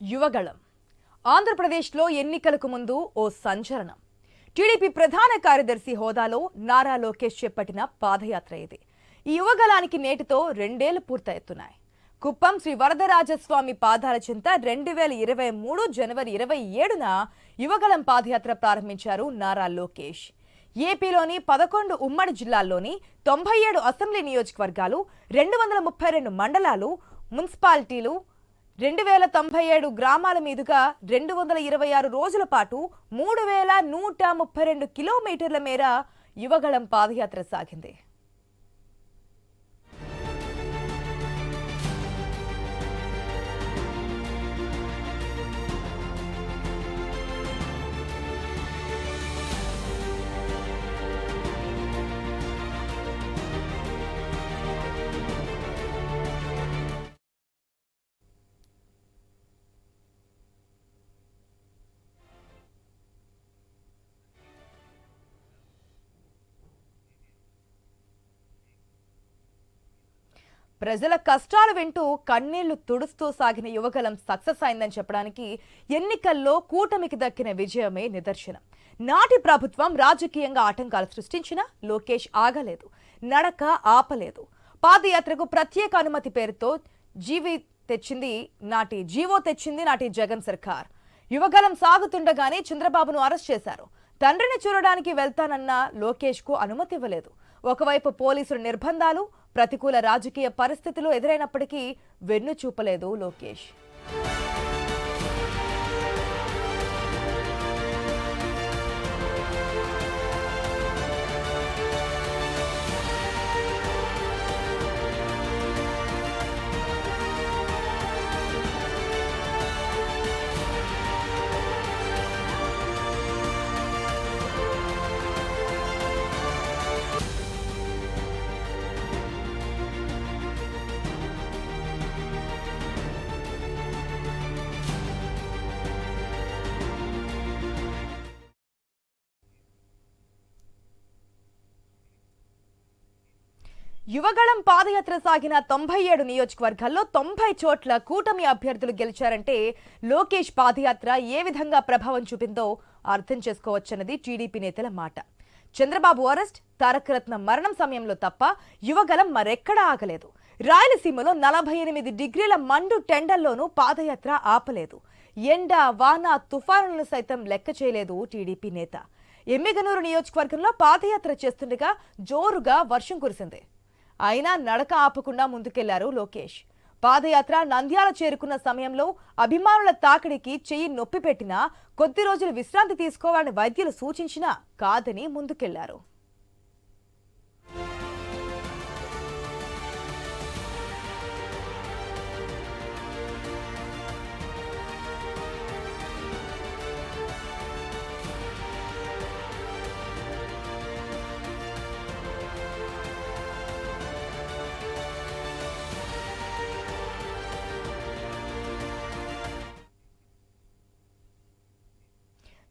యువగళం ఆంధ్రప్రదేశ్లో ఎన్నికలకు ముందు ఓ సంచలనం. టీడీపీ ప్రధాన కార్యదర్శి హోదాలో నారా లోకేష్ చేపట్టిన పాదయాత్ర ఇది. ఈ యువగళానికి నేటితో 2 ఏళ్లు పూర్తవుతున్నాయి. కుప్పం శ్రీ వరదరాజస్వామి పాదాల చెంత 2023 జనవరి 27న యువగళం పాదయాత్ర ప్రారంభించారు నారా లోకేష్. ఏపీలోని 11 ఉమ్మడి జిల్లాల్లోని 97 అసెంబ్లీ నియోజకవర్గాలు, 232 మండలాలు, మున్సిపాలిటీలు, 2097 గ్రామాల మీదుగా 226 రోజుల పాటు 3132 కిలోమీటర్ల మేర యువగళం పాదయాత్ర సాగింది. ప్రజల కష్టాలు వింటూ కన్నీళ్లు తుడుస్తూ సాగిన యువగళం సక్సెస్ అయిందని చెప్పడానికి ఎన్నికల్లో కూటమికి దక్కిన విజయమే నిదర్శనం. నాటి ప్రభుత్వం రాజకీయంగా ఆటంకాలు సృష్టించినా లోకేష్ ఆగలేదు, నడక ఆపలేదు. పాదయాత్రకు ప్రత్యేక అనుమతి పేరుతో జీవో తెచ్చింది నాటి జగన్ సర్కార్. యువగళం సాగుతుండగానే చంద్రబాబును అరెస్ట్ చేశారు. తండ్రిని చూడడానికి వెళ్తానన్న లోకేష్ కు అనుమతి ఇవ్వలేదు. ఒకవైపు పోలీసుల నిర్బంధాలు, ప్రతికూల రాజకీయ పరిస్థితులు ఎదురైనప్పటికీ వెన్ను చూపలేదు లోకేష్. యువగళం పాదయాత్ర సాగిన 97 నియోజకవర్గాల్లో 90 చోట్ల కూటమి అభ్యర్థులు గెలిచారంటే లోకేష్ పాదయాత్ర ఏ విధంగా ప్రభావం చూపిందో అర్థం చేసుకోవచ్చన్నది టీడీపీ నేతల మాట. చంద్రబాబు అరెస్ట్, తారకరత్న మరణం సమయంలో తప్ప యువగళం మరెక్కడా ఆగలేదు. రాయలసీమలో 48 డిగ్రీల మండు టెండల్లోనూ పాదయాత్ర ఆపలేదు. ఎండ, వాన, తుఫానులను సైతం లెక్క చేయలేదు టీడీపీ నేత. ఎమ్మిగనూరు నియోజకవర్గంలో పాదయాత్ర చేస్తుండగా జోరుగా వర్షం కురిసింది. అయినా నడక ఆపకుండా ముందుకెళ్లారు లోకేష్. పాదయాత్ర నంద్యాల చేరుకున్న సమయంలో అభిమానుల తాకిడికి చెయ్యి నొప్పి పెట్టినా, కొద్ది రోజులు విశ్రాంతి తీసుకోవాలని వైద్యులు సూచించినా కాదని ముందుకెళ్లారు.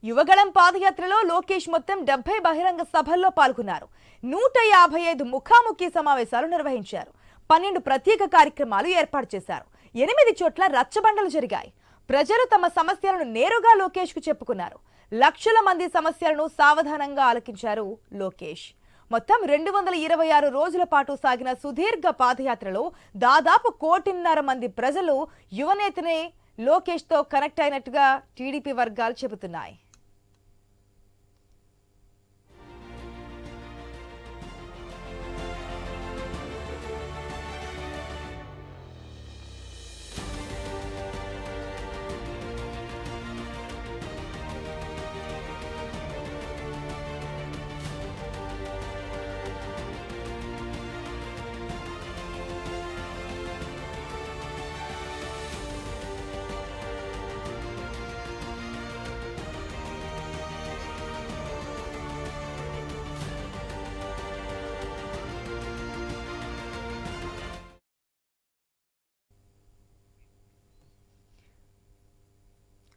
యువగళం పాదయాత్రలో లోకేష్ మొత్తం 70 బహిరంగ సభల్లో పాల్గొన్నారు. 155 ముఖాముఖి సమావేశాలు నిర్వహించారు. 12 ప్రత్యేక కార్యక్రమాలు ఏర్పాటు చేశారు. 8 చోట్ల రచ్చబండలు జరిగాయి. ప్రజలు తమ సమస్యలను నేరుగా లోకేష్ కు చెప్పుకున్నారు. లక్షల మంది సమస్యలను సావధానంగా ఆలకించారు లోకేష్. మొత్తం 226 రోజుల పాటు సాగిన సుదీర్ఘ పాదయాత్రలో దాదాపు 1.5 కోటి మంది ప్రజలు యువనేతనే లోకేష్ తో కనెక్ట్ అయినట్టుగా టీడీపీ వర్గాలు చెబుతున్నాయి.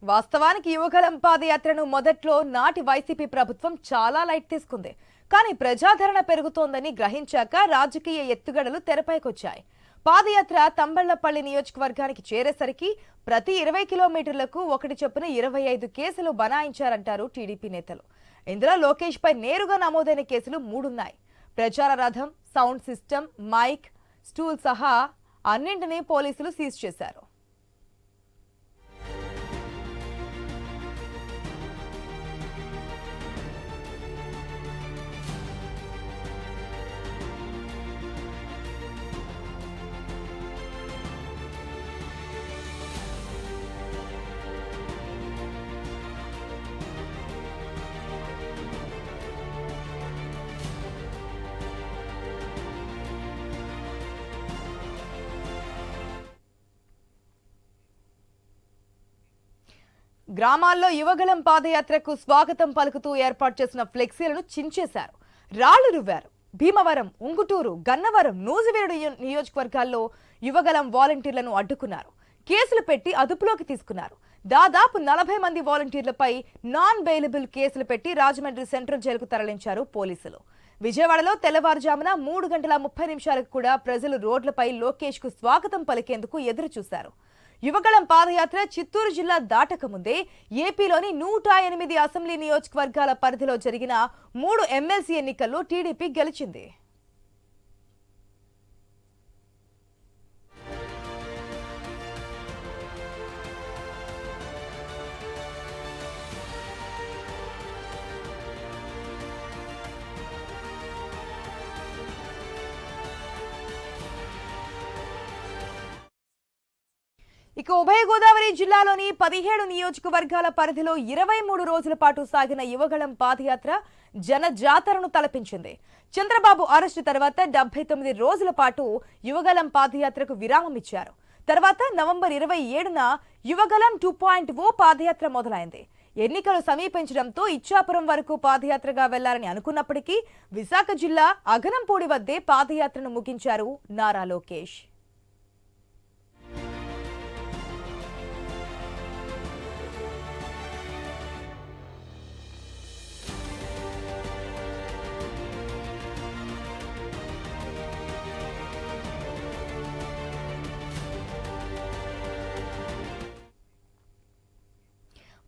వాస్తవానికి యువగళం పాదయాత్రను మొదట్లో నాటి వైసీపీ ప్రభుత్వం చాలా లైట్ తీసుకుంది. కానీ ప్రజాదరణ పెరుగుతోందని గ్రహించాక రాజకీయ ఎత్తుగడలు తెరపైకొచ్చాయి. పాదయాత్ర తంబళ్లపల్లి నియోజకవర్గానికి చేరేసరికి ప్రతి 20 కిలోమీటర్లకు ఒకటి చొప్పున 25 కేసులు బనాయించారంటారు టీడీపీ నేతలు. ఇందులో లోకేష్ పై నేరుగా నమోదైన కేసులు 3 ఉన్నాయి. ప్రచార రథం, సౌండ్ సిస్టమ్, మైక్, స్టూల్ సహా అన్నింటినీ పోలీసులు సీజ్ చేశారు. గ్రామాల్లో యువగళం పాదయాత్రకు స్వాగతం పలుకుతూ ఏర్పాటు చేసిన ఫ్లెక్సీలను చించేశారు, రాళ్లు రువ్వారు. భీమవరం, ఉంగుటూరు, గన్నవరం, నూజివీడు నియోజకవర్గాల్లో యువగళం వాలంటీర్లను అడ్డుకున్నారు. కేసులు పెట్టి అదుపులోకి తీసుకున్నారు. దాదాపు 40 మంది వాలంటీర్లపై నాన్ బెయిలబుల్ కేసులు పెట్టి రాజమండ్రి సెంట్రల్ జైలుకు తరలించారు పోలీసులు. విజయవాడలో తెల్లవారుజామున 3:30 కూడా ప్రజలు రోడ్లపై లోకేష్ కు స్వాగతం పలికేందుకు ఎదురు చూశారు. యువగళం పాదయాత్ర చిత్తూరు జిల్లా దాటకముందే ఏపీలోని 108 అసెంబ్లీ నియోజకవర్గాల పరిధిలో జరిగిన 3 ఎమ్మెల్సీ ఎన్నికల్లో టీడీపీ గెలిచింది. ఇక ఉభయ గోదావరి జిల్లాలోని 17 నియోజకవర్గాల పరిధిలో 23 రోజుల పాటు సాగిన యువగళం పాదయాత్ర జనజాతరను తలపించింది. చంద్రబాబు అరెస్టు తర్వాత 79 రోజుల పాటు యువగళం పాదయాత్రకు విరామం ఇచ్చారు. తర్వాత నవంబర్ 27న యువగళం 2.0 పాదయాత్ర మొదలైంది. ఎన్నికలు సమీపించడంతో ఇచ్చాపురం వరకు పాదయాత్రగా వెళ్లాలని అనుకున్నప్పటికీ విశాఖ జిల్లా అగనంపూడి వద్దే పాదయాత్రను ముగించారు నారా లోకేష్.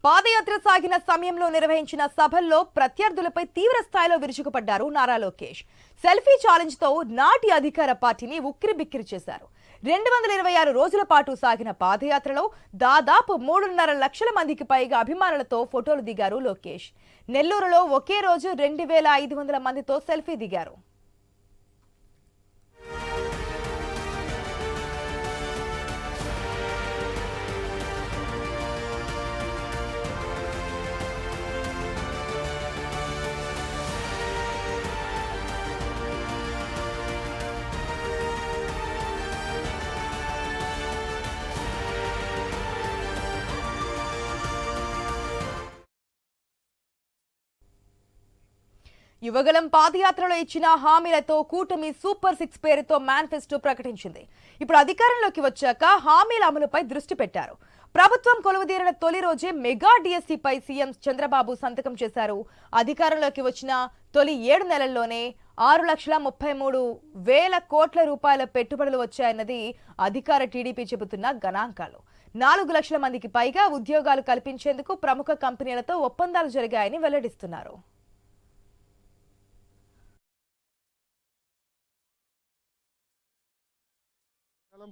పాదయాత్ర సాగిన సమయంలో నిర్వహించిన సభల్లో ప్రత్యర్థులపై తీవ్ర స్థాయిలో విరుచుకుపడ్డారు నారా లోకేష్. సెల్ఫీ ఛాలెంజ్ తో నాటి అధికార పార్టీని ఉక్కిరిబిక్కిరి చేశారు. 226 రోజుల పాటు సాగిన పాదయాత్రలో దాదాపు 3.5 లక్షల మందికి పైగా అభిమానులతో ఫోటోలు దిగారు లోకేష్. నెల్లూరులో ఒకే రోజు 2500 మందితో సెల్ఫీ దిగారు. యువగళం పాదయాత్రలో ఇచ్చిన హామీలతో కూటమి సూపర్ 6 పేరుతో మేనిఫెస్టో ప్రకటించింది. ఇప్పుడు అధికారంలోకి వచ్చాక హామీల అమలుపై దృష్టి పెట్టారు. ప్రభుత్వం కొలువుదీరిన తొలి రోజే మెగా డిఎస్సిపై సీఎం చంద్రబాబు సంతకం చేశారు. అధికారంలోకి వచ్చిన తొలి 7 నెలల్లోనే 6,33,000 కోట్ల రూపాయల పెట్టుబడులు వచ్చాయన్నది అధికార టీడీపీ చెబుతున్న గణాంకాలు. 4 లక్షల మందికి పైగా ఉద్యోగాలు కల్పించేందుకు ప్రముఖ కంపెనీలతో ఒప్పందాలు జరిగాయని వెల్లడిస్తున్నారు.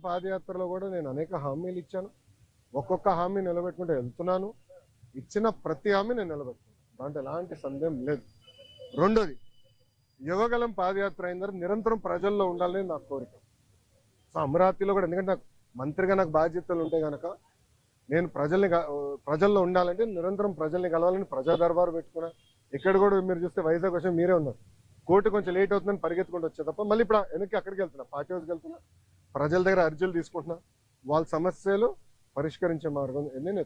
పాదయాత్రలో కూడా నేను అనేక హామీలు ఇచ్చాను. ఒక్కొక్క హామీ నిలబెట్టుకుంటూ వెళ్తున్నాను. ఇచ్చిన ప్రతి హామీ నేను నిలబెట్టుకున్నాను, దాంట్లో ఎలాంటి సందేహం లేదు. రెండోది, యువగళం పాదయాత్ర అయిన తర్వాత నిరంతరం ప్రజల్లో ఉండాలని నా కోరిక. సో అమరావతిలో కూడా, ఎందుకంటే నాకు మంత్రిగా నాకు బాధ్యతలు ఉంటే కనుక నేను ప్రజల్లో ఉండాలంటే నిరంతరం ప్రజల్ని కలవాలని ప్రజా దర్బారు పెట్టుకున్నా. ఇక్కడ కూడా మీరు చూస్తే వైజాగ్ వచ్చి మీరే ఉన్నారు. కోర్టు కొంచెం లేట్ అవుతుందని పరిగెత్తుకుంటూ వచ్చే తప్ప మళ్ళీ ఇప్పుడు వెనక్కి అక్కడికి వెళ్తున్నా, పార్టీ హౌస్కి వెళ్తున్నా, ప్రజల దగ్గర అర్జీలు తీసుకుంటున్నా, వాళ్ళ సమస్యలు పరిష్కరించే మార్గం నేను